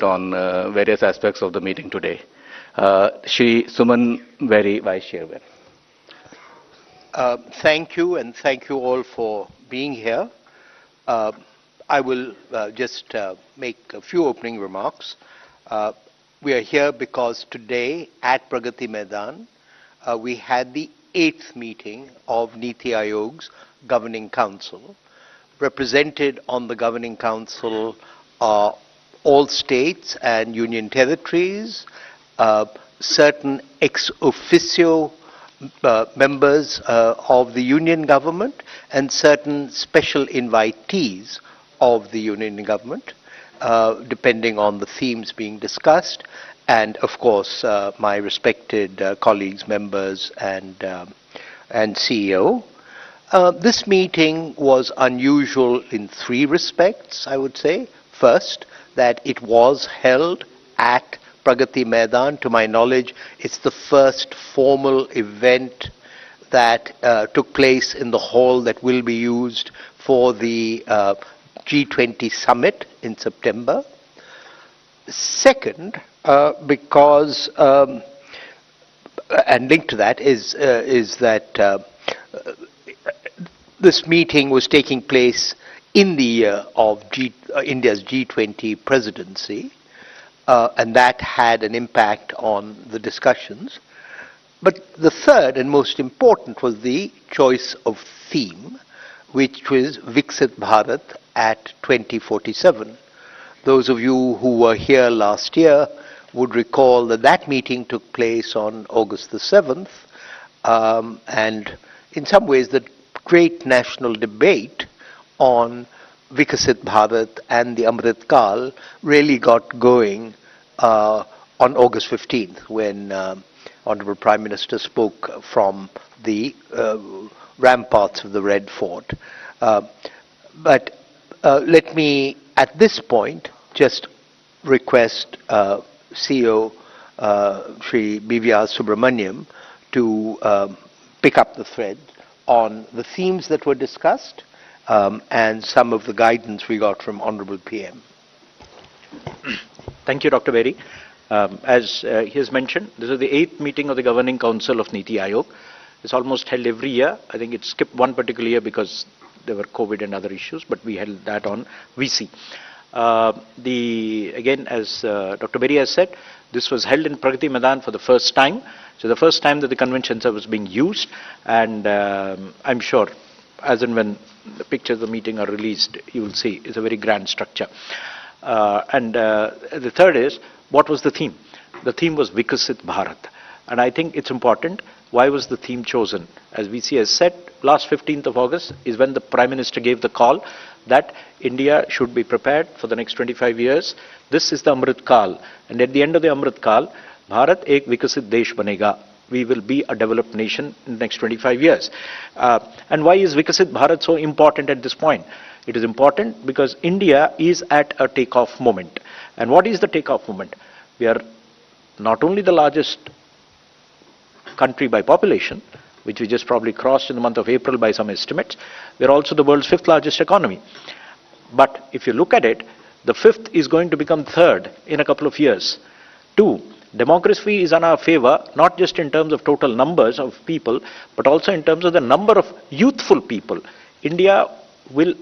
elaborate on various aspects of the meeting today. Shri Suman Very, Vice Chairman. Thank you, and thank you all for being here. I will just make a few opening remarks. We are here because today at Pragati Maidan, we had the 8th meeting of Niti Aayog's Governing Council. Represented on the Governing Council are all states and union territories, certain ex officio members of the union government, and certain special invitees of the union government, depending on the themes being discussed, and of course my respected colleagues, members, and CEO. This meeting was unusual in 3 respects, I would say. First, that it was held at Pragati Maidan. To my knowledge, it's the first formal event that took place in the hall that will be used for the G20 summit in September. Second, because, and linked to that is that this meeting was taking place in the year of India's G20 presidency, and that had an impact on the discussions. But the third and most important was the choice of theme, which was Viksit Bharat at 2047. Those of you who were here last year would recall that that meeting took place on August the 7th, and in some ways the great national debate on Viksit Bharat and the Amrit Kal really got going on August 15th when Honorable Prime Minister spoke from the ramparts of the Red Fort. But let me at this point just request CEO Shri B.V.R. Subramaniam to pick up the thread on the themes that were discussed and some of the guidance we got from Honorable PM. Thank you, Dr. Berry. As he has mentioned, this is the 8th meeting of the Governing Council of Niti Aayog. It's almost held every year. I think it skipped one particular year because there were COVID and other issues, but we held that on VC. Again, as Dr. Berry has said, this was held in Pragati Maidan for the first time. So the first time that the convention center was being used, and I'm sure as and when the pictures of the meeting are released, you will see it's a very grand structure. The third is, what was the theme? The theme was Viksit Bharat. And I think it's important. Why was the theme chosen? As VC has said, last 15th of August is when the Prime Minister gave the call that India should be prepared for the next 25 years. This is the Amrit Kal. And at the end of the Amrit Kal, Bharat ek Vikasit Desh banega. We will be a developed nation in the next 25 years. And why is Vikasit Bharat so important at this point? It is important because India is at a takeoff moment. And what is the takeoff moment? We are not only the largest country by population, which we just probably crossed in the month of April by some estimates, we are also the world's 5th largest economy. But if you look at it, the 5th is going to become 3rd in a couple of years. 2, demography is in our favor, not just in terms of total numbers of people, but also in terms of the number of youthful people. India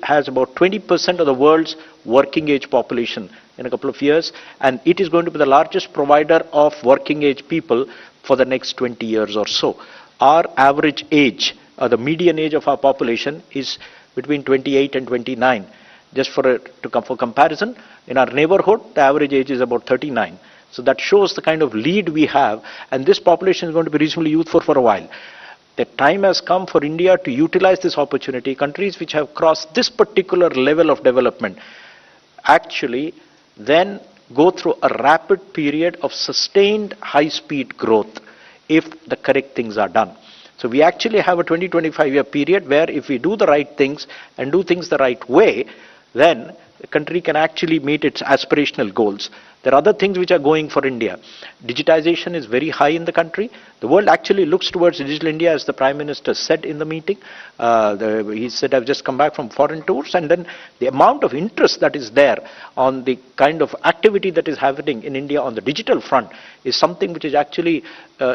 has about 20% of the world's working age population in a couple of years, and it is going to be the largest provider of working age people for the next 20 years or so. Our average age, the median age of our population is between 28 and 29. Just for comparison, in our neighborhood, the average age is about 39. So that shows the kind of lead we have, and this population is going to be reasonably youthful for a while. The time has come for India to utilize this opportunity. Countries which have crossed this particular level of development actually then go through a rapid period of sustained high-speed growth if the correct things are done. So we actually have a 20-25 year period where if we do the right things and do things the right way, then the country can actually meet its aspirational goals. There are other things which are going for India. Digitization is very high in the country. The world actually looks towards digital India, as the Prime Minister said in the meeting. He said, I've just come back from foreign tours, and then the amount of interest that is there on the kind of activity that is happening in India on the digital front is something which is actually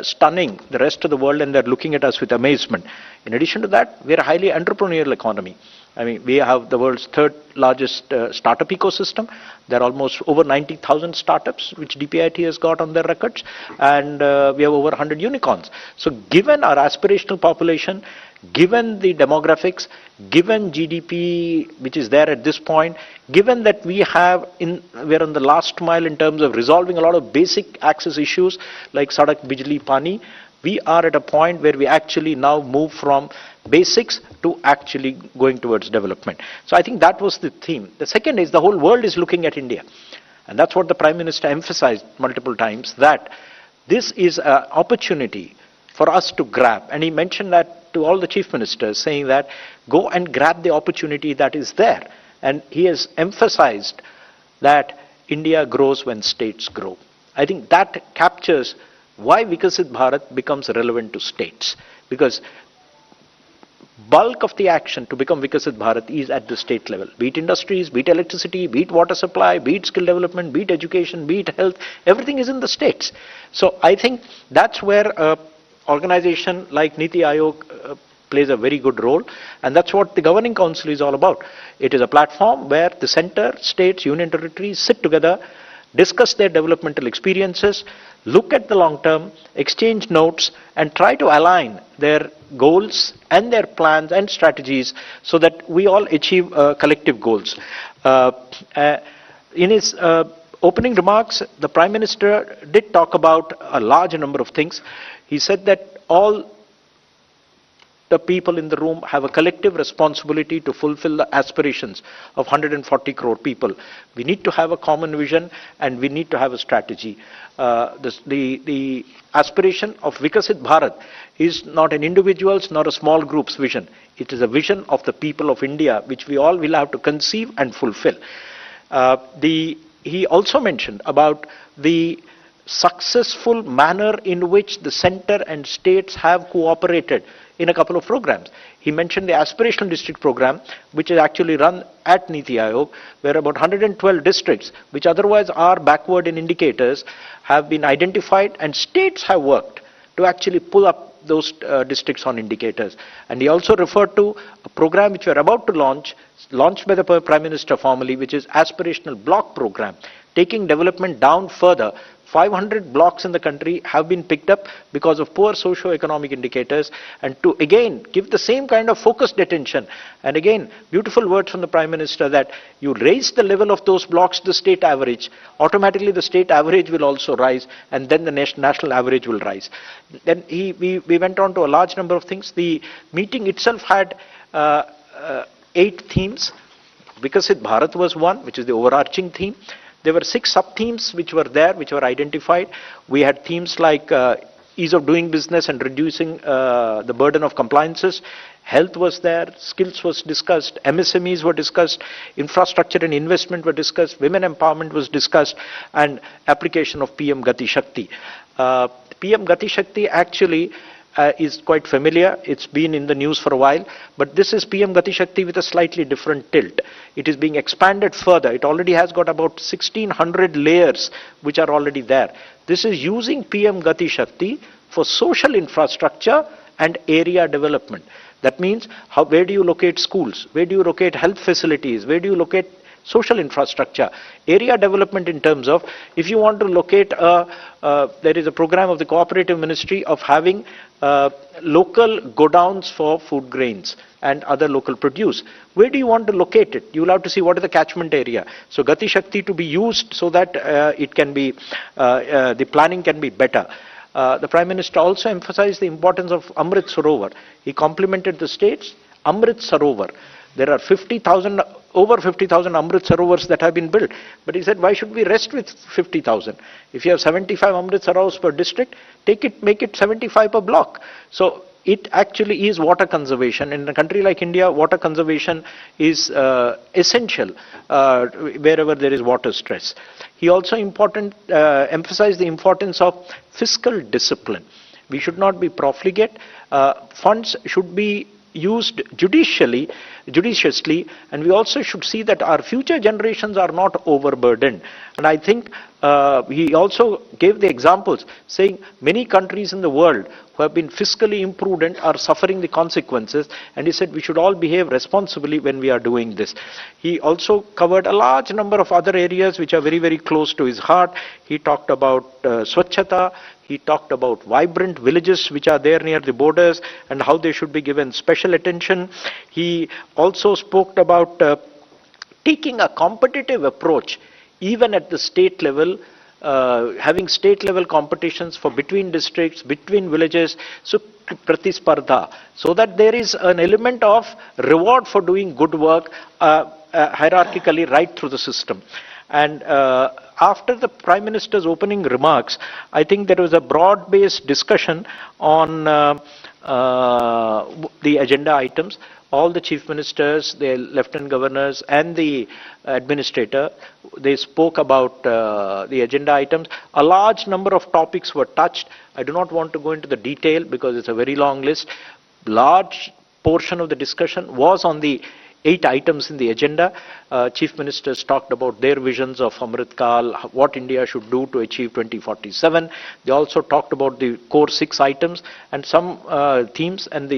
stunning the rest of the world, and they're looking at us with amazement. In addition to that, we're a highly entrepreneurial economy. I mean, we have the world's third largest startup ecosystem. There are almost over 90,000 startups which DPIT has got on their records, and we have over 100 unicorns. So given our aspirational population, given the demographics, given GDP which is there at this point, given that we're on the last mile in terms of resolving a lot of basic access issues like Sadak, Bijli, Pani, we are at a point where we actually now move from basics to actually going towards development. So I think that was the theme. The second is the whole world is looking at India. And that's what the Prime Minister emphasized multiple times, that this is an opportunity for us to grab. And he mentioned that to all the chief ministers, saying that go and grab the opportunity that is there. And he has emphasized that India grows when states grow. I think that captures why Vikasit Bharat becomes relevant to states. Because bulk of the action to become Vikasit Bharat is at the state level. Be it industries, be it electricity, be it water supply, be it skill development, be it education, be it health, everything is in the states. So I think that's where an organization like Niti Aayog plays a very good role, and that's what the Governing Council is all about. It is a platform where the center, states, union territories sit together, discuss their developmental experiences, look at the long term, exchange notes, and try to align their goals and their plans and strategies so that we all achieve collective goals. In his opening remarks, the Prime Minister did talk about a large number of things. He said that all the people in the room have a collective responsibility to fulfill the aspirations of 140 crore people. We need to have a common vision, and we need to have a strategy. The aspiration of Vikasit Bharat is not an individual's nor a small group's vision. It is a vision of the people of India, which we all will have to conceive and fulfill. He also mentioned about the successful manner in which the center and states have cooperated in a couple of programs. He mentioned the aspirational district program, which is actually run at Niti Aayog, where about 112 districts, which otherwise are backward in indicators, have been identified, and states have worked to actually pull up those districts on indicators. And he also referred to a program which we are about to launch, launched by the Prime Minister formally, which is aspirational block program, taking development down further. 500 blocks in the country have been picked up because of poor socio-economic indicators, and to again give the same kind of focused attention. And again, beautiful words from the Prime Minister that you raise the level of those blocks to the state average, automatically the state average will also rise, and then the national average will rise. Then we went on to a large number of things. The meeting itself had 8 themes. Vikasit Bharat was one, which is the overarching theme. There were 6 sub-themes which were there, which were identified. We had themes like ease of doing business and reducing the burden of compliances. Health was there, skills was discussed, MSMEs were discussed, infrastructure and investment were discussed, women empowerment was discussed, and application of PM Gati Shakti. PM Gati Shakti actually is quite familiar. It's been in the news for a while, but this is PM Gati Shakti with a slightly different tilt. It is being expanded further. It already has got about 1600 layers which are already there. This is using PM Gati Shakti for social infrastructure and area development. That means where do you locate schools? Where do you locate health facilities? Where do you locate social infrastructure? Area development in terms of, if you want to locate there is a program of the Cooperative Ministry of having local godowns for food grains and other local produce. Where do you want to locate it? You will have to see what is the catchment area. So Gati Shakti to be used so that it can be, the planning can be better. The Prime Minister also emphasized the importance of Amrit Sarovar. He complimented the states. Amrit Sarovar. There are over 50,000 Amrit Sarovars that have been built. But he said, why should we rest with 50,000? If you have 75 Amrit Sarovars per district, make it 75 per block. So it actually is water conservation. In a country like India, water conservation is essential wherever there is water stress. He also emphasized the importance of fiscal discipline. We should not be profligate. Funds should be used judiciously, and we also should see that our future generations are not overburdened. And I think he also gave the examples, saying many countries in the world who have been fiscally imprudent are suffering the consequences, and he said we should all behave responsibly when we are doing this. He also covered a large number of other areas which are very, very close to his heart. He talked about Swachhata. He talked about vibrant villages which are there near the borders and how they should be given special attention. He also spoke about taking a competitive approach even at the state level, having state level competitions for between districts, between villages, so pratisparda, so that there is an element of reward for doing good work hierarchically right through the system. And after the Prime Minister's opening remarks, I think there was a broad-based discussion on the agenda items. All the chief ministers, the lieutenant governors and the administrator, they spoke about the agenda items. A large number of topics were touched. I do not want to go into the detail because it's a very long list. Large portion of the discussion was on the 8 items in the agenda. Chief ministers talked about their visions of Amrit Kal, what India should do to achieve 2047. They also talked about the core 6 items and some themes, and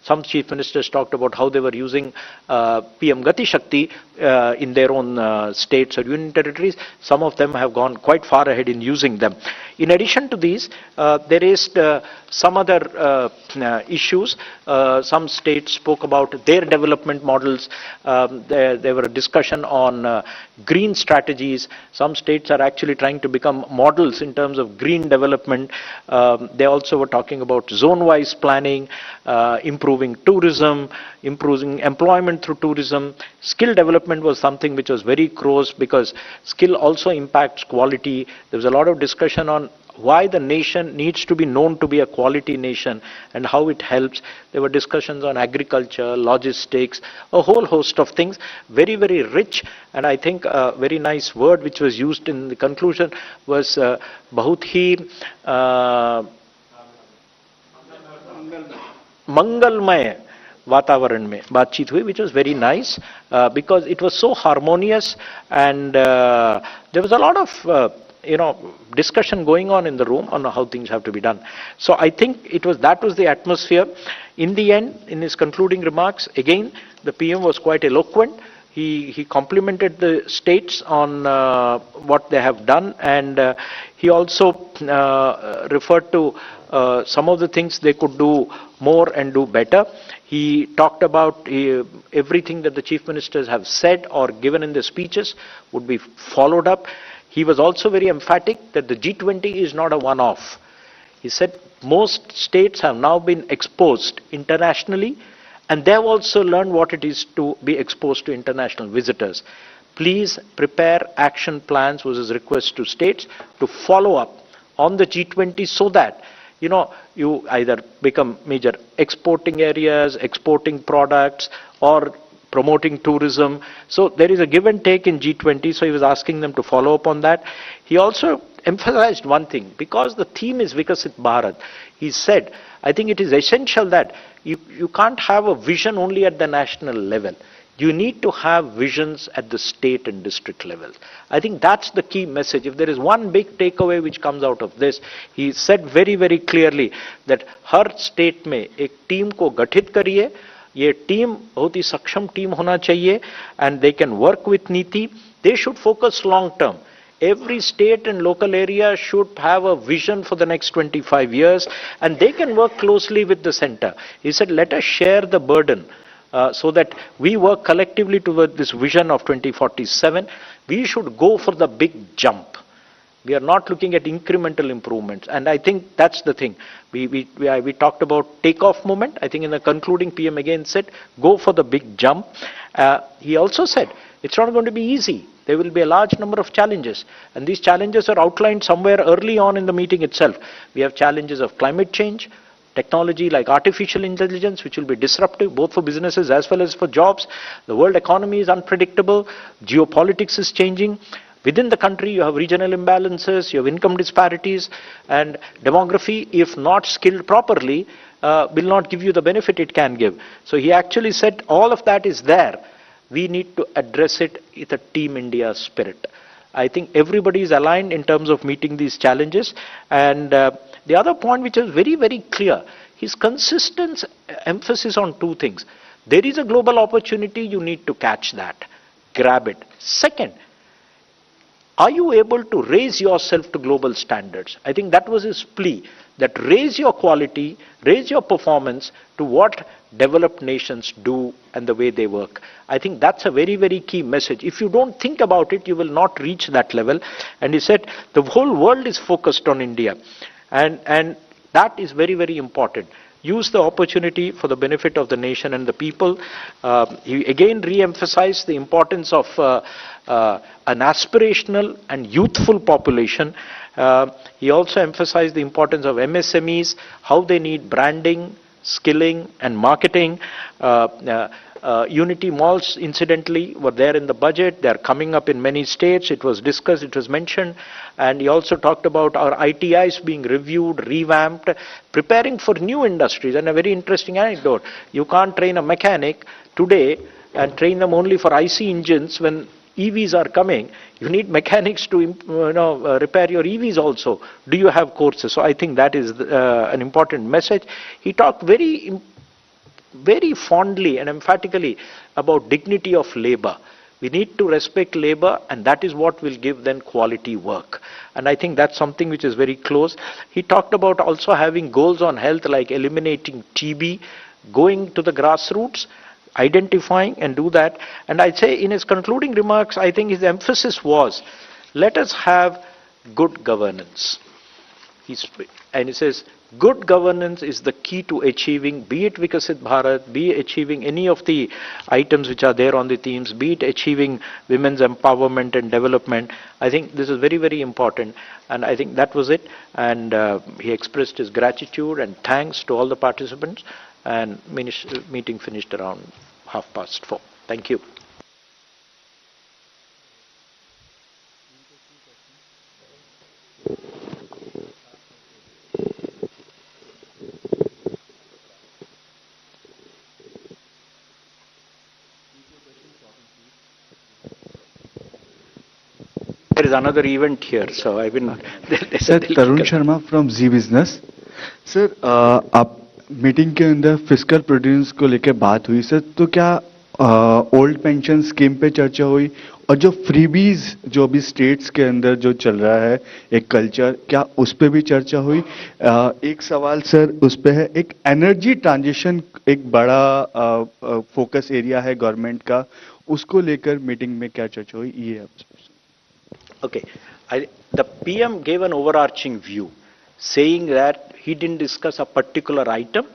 some chief ministers talked about how they were using PM Gati Shakti in their own states or union territories. Some of them have gone quite far ahead in using them. In addition to these, there is some other issues. Some states spoke about their development models. There were a discussion on green strategies. Some states are actually trying to become models in terms of green development. They also were talking about zone-wise planning, improving tourism, improving employment through tourism. Skill development was something which was very close because skill also impacts quality. There was a lot of discussion on why the nation needs to be known to be a quality nation and how it helps. There were discussions on agriculture, logistics, a whole host of things, very, very rich. And I think a very nice word which was used in the conclusion was bahut hi mangalmay वातावरण में बातचीत हुई, which was very nice because it was so harmonious, and there was a lot of discussion going on in the room on how things have to be done. So I think that was the atmosphere. In the end, in his concluding remarks, again the PM was quite eloquent. He complimented the states on what they have done, and he also referred to some of the things they could do more and do better. He talked about everything that the chief ministers have said or given in their speeches would be followed up. He was also very emphatic that the G20 is not a one-off. He said most states have now been exposed internationally, and they have also learned what it is to be exposed to international visitors. Please prepare action plans, was his request to states, to follow up on the G20 so that you either become major exporting areas, exporting products, or promoting tourism. So there is a give and take in G20, so he was asking them to follow up on that. He also emphasized one thing, because the theme is Vikasit Bharat. He said, I think it is essential that you can't have a vision only at the national level. You need to have visions at the state and district levels. I think that's the key message. If there is one big takeaway which comes out of this, he said very, very clearly that her state में एक team को गठित करिए. ये team बहुत ही सक्षम team होना चाहिए, and they can work with Niti. They should focus long term. Every state and local area should have a vision for the next 25 years, and they can work closely with the center. He said, let us share the burden. So that we work collectively toward this vision of 2047. We should go for the big jump. We are not looking at incremental improvements, and I think that's the thing. We talked about takeoff moment. I think in the concluding, PM again said, go for the big jump. He also said, it's not going to be easy. There will be a large number of challenges, and these challenges are outlined somewhere early on in the meeting itself. We have challenges of climate change, Technology like artificial intelligence, which will be disruptive both for businesses as well as for jobs. The world economy is unpredictable. Geopolitics is changing. Within the country, you have regional imbalances, you have income disparities, and demography, if not skilled properly, will not give you the benefit it can give. So he actually said all of that is there. We need to address it with a Team India spirit. I think everybody is aligned in terms of meeting these challenges. And the other point which is very, very clear, his consistent emphasis on two things. There is a global opportunity, you need to catch that, grab it. Second, are you able to raise yourself to global standards? I think that was his plea, that raise your quality, raise your performance to what developed nations do and the way they work. I think that's a very, very key message. If you don't think about it, you will not reach that level. And he said the whole world is focused on India. And that is very, very important. Use the opportunity for the benefit of the nation and the people. He again re-emphasized the importance of an aspirational and youthful population. He also emphasized the importance of MSMEs, how they need branding, skilling and marketing. Unity malls, incidentally, were there in the budget. They are coming up in many states. It was discussed, it was mentioned. And he also talked about our ITIs being reviewed, revamped, preparing for new industries. And a very interesting anecdote, you can't train a mechanic today and train them only for IC engines when EVs are coming. You need mechanics to repair your EVs also. Do you have courses? So I think that is an important message. He talked very fondly and emphatically about dignity of labor. We need to respect labor, and that is what will give them quality work. And I think that's something which is very close. He talked about also having goals on health like eliminating TB, going to the grassroots, identifying and do that. And I'd say in his concluding remarks, I think his emphasis was, let us have good governance. And he says, good governance is the key to achieving, be it Vikasit Bharat, be it achieving any of the items which are there on the themes, be it achieving women's empowerment and development. I think this is very, very important. And I think that was it. And he expressed his gratitude and thanks to all the participants. And meeting finished around 4:30. Thank you. There is another event here, so I will not. Sir, Tarun Sharma from Z Business. Sir, आप meeting के अंदर fiscal prudence को लेकर बात हुई sir, तो क्या old pension scheme पे चर्चा हुई, और जो फ्रीबीज जो अभी स्टेट्स के अंदर जो चल रहा है एक कल्चर, क्या उस पे भी चर्चा हुई? एक सवाल सर उस पे है, एक एनर्जी ट्रांजिशन एक बड़ा फोकस एरिया है गवर्नमेंट का, उसको लेकर मीटिंग में क्या चर्चा हुई, ये Okay, the PM gave an overarching view, saying that he didn't discuss a particular item,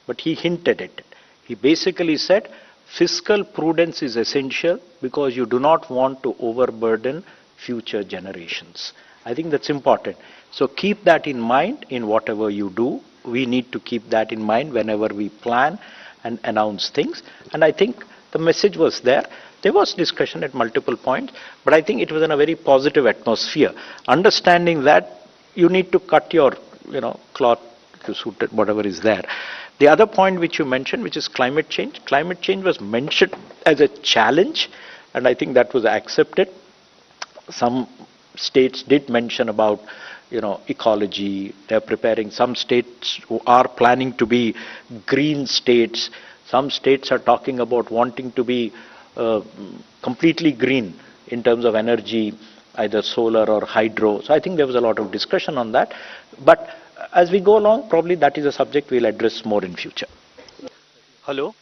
but he hinted at it. He basically said fiscal prudence is essential because you do not want to overburden future generations. I think that's important. So keep that in mind in whatever you do. We need to keep that in mind whenever we plan and announce things. And I think the message was there. There was discussion at multiple points, but I think it was in a very positive atmosphere. Understanding that you need to cut your, cloth to suit it, whatever is there. The other point which you mentioned, which is climate change. Climate change was mentioned as a challenge, and I think that was accepted. Some states did mention about, ecology. They're preparing. Some states who are planning to be green states. Some states are talking about wanting to be completely green in terms of energy, either solar or hydro. So I think there was a lot of discussion on that. But as we go along, probably that is a subject we'll address more in future. Hello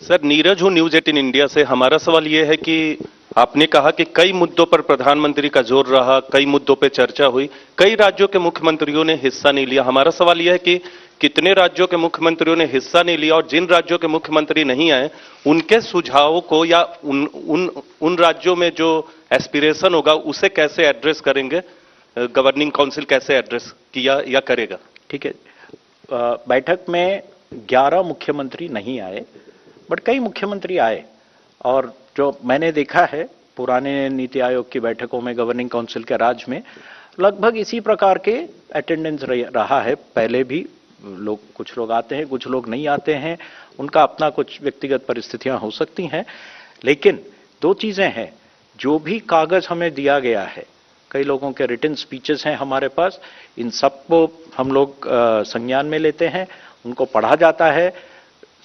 sir, Neeraj हूँ news 18 India से. हमारा सवाल ये है कि आपने कहा कि कई मुद्दों पर प्रधानमंत्री का जोर रहा, कई मुद्दों पर चर्चा हुई, कई राज्यों के मुख्यमंत्रियों ने हिस्सा नहीं लिया. हमारा सवाल यह है कि कितने राज्यों के मुख्यमंत्रियों ने हिस्सा नहीं लिया, और जिन राज्यों के मुख्यमंत्री नहीं आए उनके सुझावों को या उन राज्यों में जो एस्पिरेशन होगा उसे कैसे एड्रेस करेंगे, गवर्निंग काउंसिल कैसे एड्रेस किया या करेगा? ठीक है, बैठक में 11 मुख्यमंत्री नहीं आए, बट कई मुख्यमंत्री आए। और जो मैंने देखा है पुराने नीति आयोग की बैठकों में, गवर्निंग काउंसिल के राज में, लगभग इसी प्रकार के अटेंडेंस रहा है। पहले भी कुछ लोग आते हैं, कुछ लोग नहीं आते हैं, उनका अपना कुछ व्यक्तिगत परिस्थितियां हो सकती हैं। लेकिन दो चीजें हैं, जो भी कागज हमें दिया गया है, कई लोगों के रिटन स्पीचेस हैं हमारे पास, इन सबको हम लोग संज्ञान में लेते हैं, उनको पढ़ा जाता है।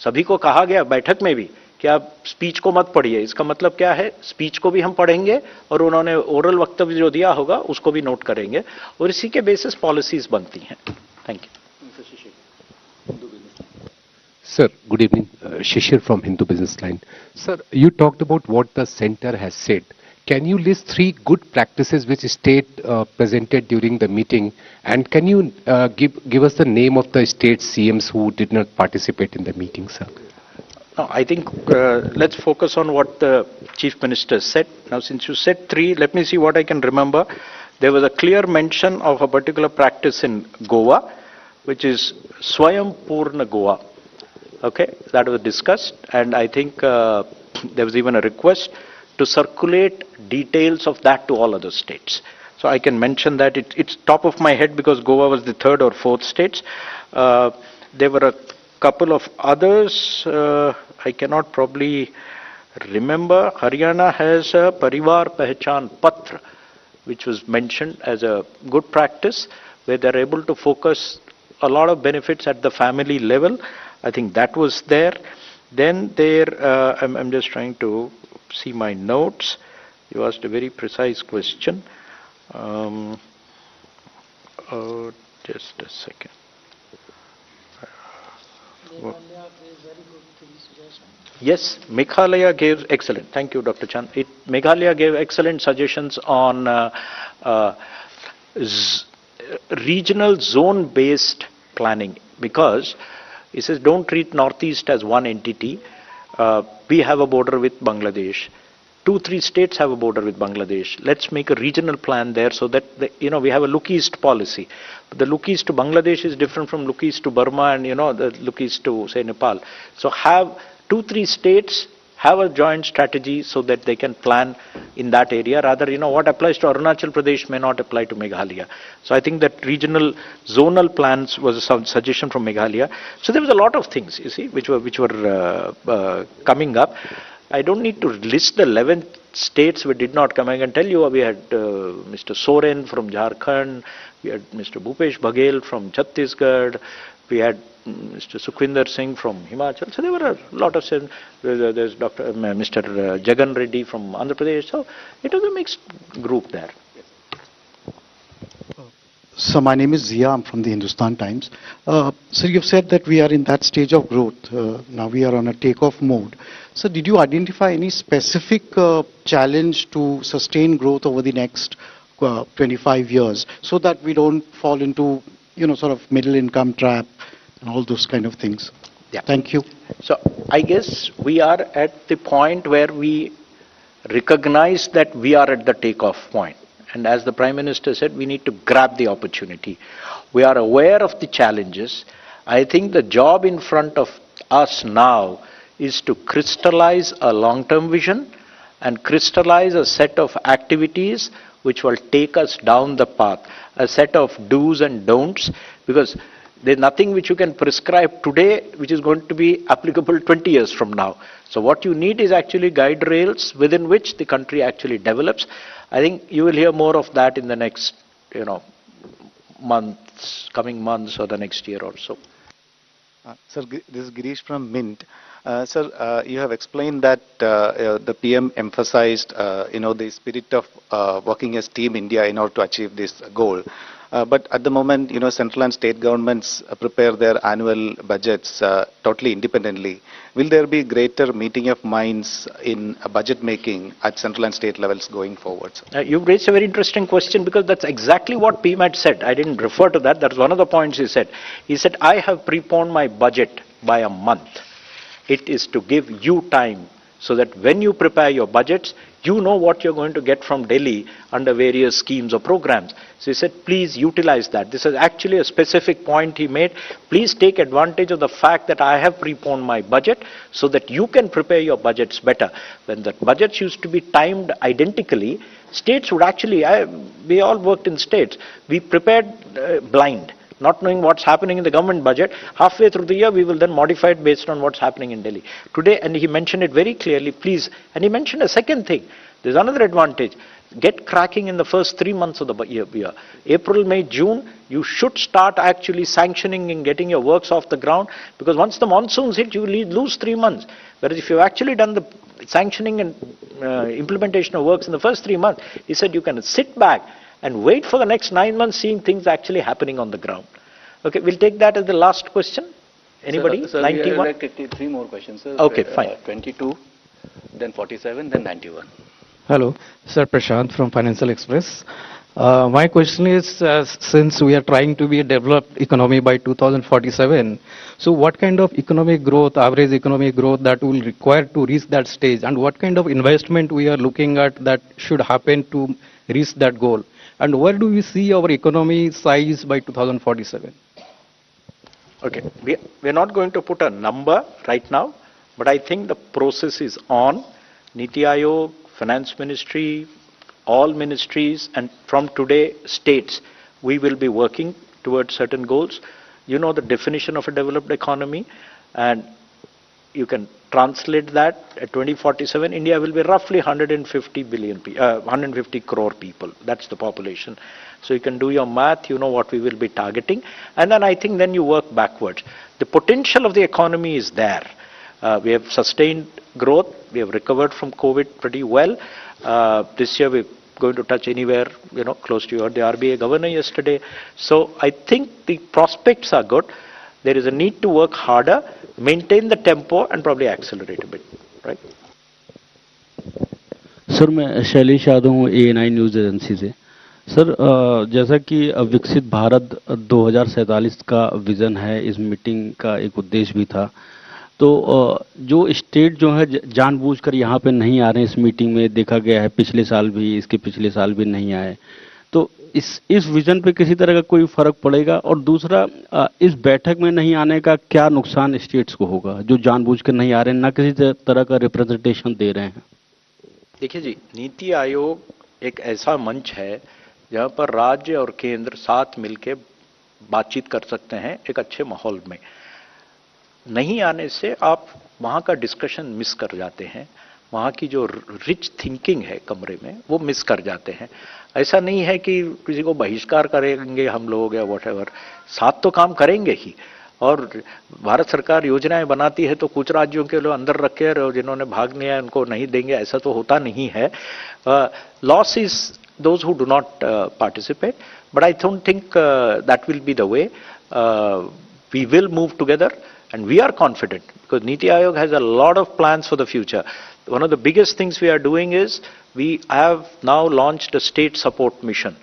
सभी को कहा गया बैठक में भी कि आप स्पीच को मत पढ़िए। इसका मतलब क्या है, स्पीच को भी हम पढ़ेंगे और उन्होंने ओरल वक्तव्य जो दिया होगा उसको भी नोट करेंगे, और इसी के बेसिस पॉलिसीज बनती हैं। Thank you. Sir, good evening. Shishir from Hindu Business Line. Sir, you talked about what the center has said. Can you list 3 good practices which state presented during the meeting, and can you give us the name of the state CMs who did not participate in the meeting, sir? No, I think let's focus on what the Chief Minister said. Now, since you said 3, let me see what I can remember. There was a clear mention of a particular practice in Goa, which is Swayam Purna Goa. Okay, that was discussed, and I think there was even a request to circulate details of that to all other states. So I can mention that it's top of my head because Goa was the 3rd or 4th states. There were a couple of others, I cannot probably remember. Haryana has a Parivar Pehchan Patra, which was mentioned as a good practice, where they're able to focus a lot of benefits at the family level. I think that was there. Then I'm just trying to see my notes. You asked a very precise question. Just a second. Yes, Meghalaya gave excellent. Thank you, Dr. Chan. Meghalaya gave excellent suggestions on regional zone-based planning, because he says don't treat Northeast as one entity. We have a border with Bangladesh. 2-3 states have a border with Bangladesh. Let's make a regional plan there so that we have a look east policy. But the look east to Bangladesh is different from look east to Burma and the look east to say Nepal. So have 2-3 states have a joint strategy so that they can plan in that area. Rather, what applies to Arunachal Pradesh may not apply to Meghalaya. So I think that regional zonal plans was a suggestion from Meghalaya. So there was a lot of things, you see, which were coming up. I don't need to list the 11 states which did not come. I can tell you we had Mr. Soren from Jharkhand, we had Mr. Bhupesh Baghel from Chhattisgarh, we had Mr. Sukhwinder Singh from Himachal. So there were a lot of, there's Mr. Jagan Reddy from Andhra Pradesh. So it was a mixed group there. So my name is Zia, I'm from the Hindustan Times. So you've said that we are in that stage of growth. Now we are on a takeoff mode. So did you identify any specific challenge to sustain growth over the next 25 years so that we don't fall into, sort of middle income trap and all those kind of things? Yeah. Thank you. So I guess we are at the point where we recognize that we are at the takeoff point. And as the Prime Minister said, we need to grab the opportunity. We are aware of the challenges. I think the job in front of us now is to crystallize a long-term vision and crystallize a set of activities which will take us down the path, a set of do's and don'ts, because there's nothing which you can prescribe today which is going to be applicable 20 years from now. So what you need is actually guide rails within which the country actually develops. I think you will hear more of that in the next, coming months or the next year or so. Sir, this is Girish from Mint. Sir, you have explained that the PM emphasized, the spirit of working as Team India in order to achieve this goal. But at the moment, central and state governments prepare their annual budgets totally independently. Will there be greater meeting of minds in budget making at central and state levels going forward? You've raised a very interesting question, because that's exactly what PM had said. I didn't refer to that. That's one of the points he said. He said, I have preponed my budget by a month. It is to give you time so that when you prepare your budgets, you know what you're going to get from Delhi under various schemes or programs. So he said, please utilize that. This is actually a specific point he made. Please take advantage of the fact that I have preponed my budget so that you can prepare your budgets better. When the budgets used to be timed identically, states would actually, we all worked in states, we prepared blind, not knowing what's happening in the government budget. Halfway through the year, we will then modify it based on what's happening in Delhi. Today, and he mentioned it very clearly, please, and he mentioned a second thing. There's another advantage. Get cracking in the first 3 months of the year. April, May, June, you should start actually sanctioning and getting your works off the ground, because once the monsoons hit, you will lose 3 months. Whereas if you've actually done the sanctioning and implementation of works in the first 3 months, he said you can sit back and wait for the next 9 months seeing things actually happening on the ground. Okay, we'll take that as the last question. Anybody? Sir, 91? we have 3 more questions, sir. Okay, fine. 22, then 47, then 91. Hello, Sir Prashant from Financial Express. My question is, since we are trying to be a developed economy by 2047, so what kind of economic growth, average economic growth that will require to reach that stage, and what kind of investment we are looking at that should happen to reach that goal? And where do we see our economy size by 2047? Okay, we're not going to put a number right now, but I think the process is on. Niti Aayog, Finance Ministry, all ministries, and from today, states, we will be working towards certain goals. You know the definition of a developed economy, and you can translate that. At 2047, India will be roughly 150 crore people. That's the population. So you can do your math, you know what we will be targeting. And then I think then you work backwards. The potential of the economy is there. We have sustained growth. We have recovered from COVID pretty well. This year we're going to touch anywhere, close to the RBI governor yesterday. So I think the prospects are good. There is a need to work harder, maintain the tempo, and probably accelerate a bit, right? Sir मैं शैलेश यादव हूँ ANI news agency से। Sir जैसा कि विकसित भारत 2047 का vision है, इस meeting का एक उद्देश्य भी था, तो जो स्टेट जो है जानबूझकर यहाँ पे नहीं आ रहे हैं इस मीटिंग में, देखा गया है पिछले साल भी, इसके पिछले साल भी नहीं आए, तो इस विजन पे किसी तरह का कोई फर्क पड़ेगा? और दूसरा, इस बैठक में नहीं आने का क्या नुकसान स्टेट्स को होगा जो जानबूझकर नहीं आ रहे हैं, ना किसी तरह का रिप्रेजेंटेशन दे रहे हैं? देखिए जी, नीति आयोग एक ऐसा मंच है जहाँ पर राज्य और केंद्र साथ मिलकर बातचीत कर सकते हैं एक अच्छे माहौल में। नहीं आने से आप वहाँ का डिस्कशन मिस कर जाते हैं, वहाँ की जो रिच थिंकिंग है कमरे में वो मिस कर जाते हैं। ऐसा नहीं है कि किसी को बहिष्कार करेंगे हम लोग या व्हाटएवर, साथ तो काम करेंगे ही। और भारत सरकार योजनाएं बनाती है तो कुछ राज्यों के लोग अंदर रखे और जिन्होंने भाग लिया उनको नहीं देंगे, ऐसा तो होता नहीं है। Loss is those who do not participate, but I don't think that will be the way. We will move together, and we are confident because Niti Aayog has a lot of plans for the future. One of the biggest things we are doing is we have now launched a state support mission.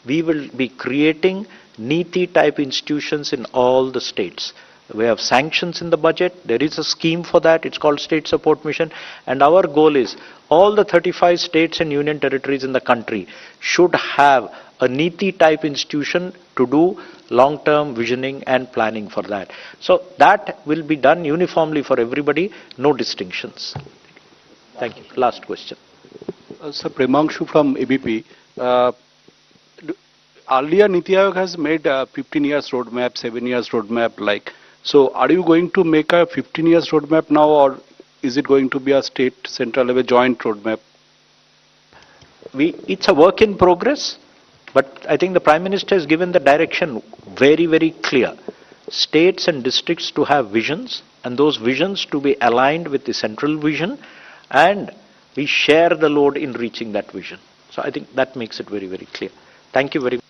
We will be creating Niti type institutions in all the states. We have sanctions in the budget. There is a scheme for that. It's called State Support Mission. And our goal is all the 35 states and union territories in the country should have a Niti type institution to do long-term visioning and planning for that. So that will be done uniformly for everybody, no distinctions. Thank you. Last question. Sir, Premanshu from ABP. Earlier, Niti Aayog has made a 15 years roadmap, 7 years roadmap like. So are you going to make a 15 years roadmap now, or is it going to be a state central level joint roadmap? It's a work in progress, but I think the Prime Minister has given the direction very, very clear. States and districts to have visions, and those visions to be aligned with the central vision, and we share the load in reaching that vision. So I think that makes it very, very clear. Thank you very much.